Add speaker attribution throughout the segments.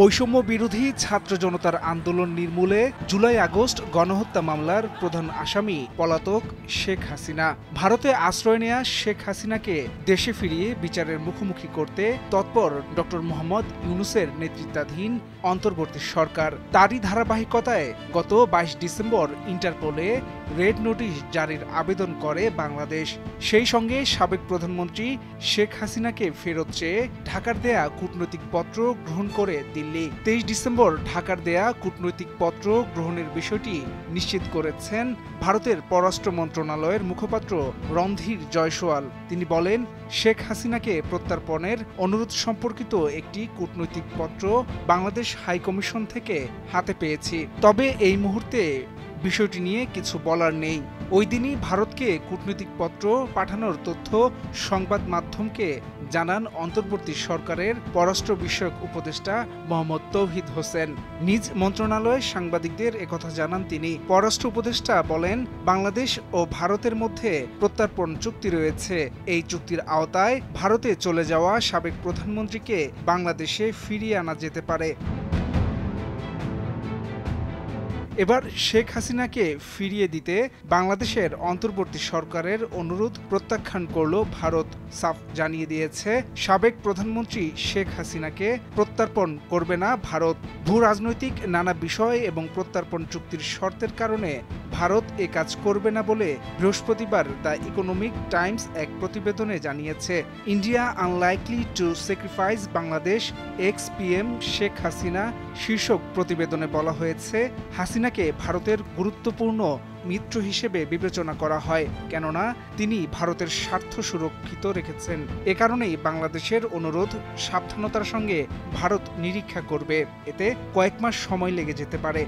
Speaker 1: বৈষম্য বিরোধী ছাত্র জনতার আন্দোলন নির্মূলে জুলাই আগস্ট গণহত্যা মামলার প্রধান আসামি পলাতক শেখ হাসিনা। ভারতে আশ্রয় নেয়া শেখ হাসিনাকে দেশে ফিরিয়ে বিচারের মুখোমুখি করতে তৎপর ডক্টর মোহাম্মদ ইউনূসের নেতৃত্বাধীন অন্তর্বর্তী সরকার। তারই ধারাবাহিকতায় গত ২২ ডিসেম্বর ইন্টারপোলে রেড নোটিশ জারির আবেদন করে বাংলাদেশ। সেই সঙ্গে সাবেক প্রধানমন্ত্রী শেখ হাসিনাকে ফেরত চেয়ে ঢাকার দেয়া কূটনৈতিক পত্র গ্রহণ করে দিল্লি। ২৩ ডিসেম্বর ঢাকার দেয়া কূটনৈতিক পত্র গ্রহণের বিষয়টি নিশ্চিত করেছেন ভারতের পররাষ্ট্র মন্ত্রণালয়ের মুখপাত্র রণধীর জয়সওয়াল। তিনি বলেন, শেখ হাসিনাকে প্রত্যর্পণের অনুরোধ সম্পর্কিত একটি কূটনৈতিক পত্র বাংলাদেশ হাইকমিশন থেকে হাতে পেয়েছি। তবে এই মুহূর্তে বিষয়টি নিয়ে কিছু বলার নেই। ওই দিনই ভারতকে কূটনৈতিক পত্র পাঠানোর তথ্য সংবাদ মাধ্যমকে জানান অন্তর্বর্তী সরকারের পররাষ্ট্র বিষয়ক উপদেষ্টা মোহাম্মদ তৌহিদ হোসেন। নিজ মন্ত্রণালয়ে সাংবাদিকদের একথা জানান তিনি। পররাষ্ট্র উপদেষ্টা বলেন, বাংলাদেশ ও ভারতের মধ্যে প্রত্যর্পণ চুক্তি রয়েছে। এই চুক্তির আওতায় ভারতে চলে যাওয়া সাবেক প্রধানমন্ত্রীকে বাংলাদেশে ফিরিয়ে আনা যেতে পারে। এবার শেখ হাসিনাকে ফিরিয়ে দিতে বাংলাদেশের অন্তর্বর্তী সরকারের অনুরোধ প্রত্যাখ্যান করল ভারত। সাফ জানিয়ে দিয়েছে, সাবেক প্রধানমন্ত্রী শেখ হাসিনাকে প্রত্যর্পণ করবে না ভারত। ভূ রাজনৈতিক নানা বিষয় এবং প্রত্যর্পণ চুক্তির শর্তের কারণে ভারত এ কাজ করবে না বলে বৃহস্পতিবার দ্য ইকোনমিক টাইমস এক প্রতিবেদনে জানিয়েছে। India unlikely to sacrifice Bangladesh x PM Sheikh Hasina শীর্ষক প্রতিবেদনে বলা হয়েছে, হাসিনাকে ভারতের গুরুত্বপূর্ণ মিত্র হিসেবে বিবেচনা করা হয়, কেননা তিনি ভারতের স্বার্থ সুরক্ষিত রেখেছেন। এ কারণেই বাংলাদেশের অনুরোধ সাবধানতার সঙ্গে ভারত নিরীক্ষা করবে। এতে কয়েক মাস সময় লেগে যেতে পারে।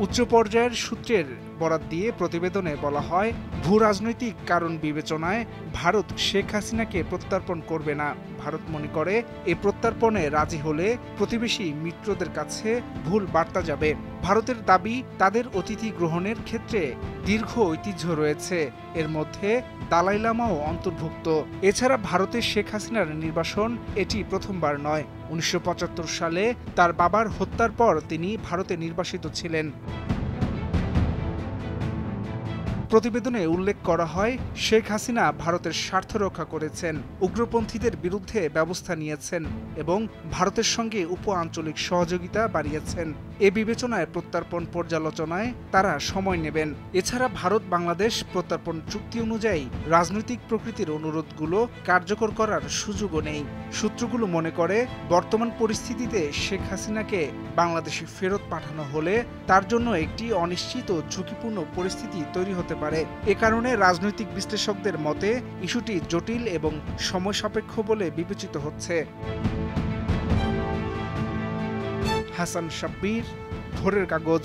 Speaker 1: উচ্চ পর্যায়ের সূত্রের বরাত দিয়ে প্রতিবেদনে বলা হয়, ভূ রাজনৈতিক কারণ বিবেচনায় ভারত শেখ হাসিনাকে প্রত্যর্পণ করবে না। ভারত মনে করে এ প্রত্যর্পণে রাজি হলে প্রতিবেশী মিত্রদের কাছে ভুল বার্তা যাবে। ভারতের দাবি, তাদের অতিথি গ্রহণের ক্ষেত্রে দীর্ঘ ঐতিহ্য রয়েছে, এর মধ্যে দালাই লামাও অন্তর্ভুক্ত। এছাড়া ভারতে শেখ হাসিনার নির্বাসন এটি প্রথমবার নয়। ১৯৭৫ সালে তার বাবার হত্যার পর তিনি ভারতে নির্বাসিত ছিলেন। প্রতিবেদনে উল্লেখ করা হয়, শেখ হাসিনা ভারতের স্বার্থ রক্ষা করেছেন, উগ্রপন্থীদের বিরুদ্ধে ব্যবস্থা নিয়েছেন এবং ভারতের সঙ্গে উপ আঞ্চলিক সহযোগিতা বাড়িয়েছেন। এ বিবেচনায় প্রত্যর্পণ পর্যালোচনায় তারা সময় নেবেন। এছাড়া ভারত বাংলাদেশ প্রত্যর্পণ চুক্তি অনুযায়ী রাজনৈতিক প্রকৃতির অনুরোধগুলো কার্যকর করার সুযোগও নেই। সূত্রগুলো মনে করে, বর্তমান পরিস্থিতিতে শেখ হাসিনাকে বাংলাদেশে ফেরত পাঠানো হলে তার জন্য একটি অনিশ্চিত ও ঝুঁকিপূর্ণ পরিস্থিতি তৈরি হতে পারে। এ কারণে রাজনৈতিক বিশ্লেষকদের মতে ইস্যুটি জটিল এবং সময় সাপেক্ষ বলে বিবেচিত হচ্ছে। হাসান শাব্বির, ভোরের কাগজ।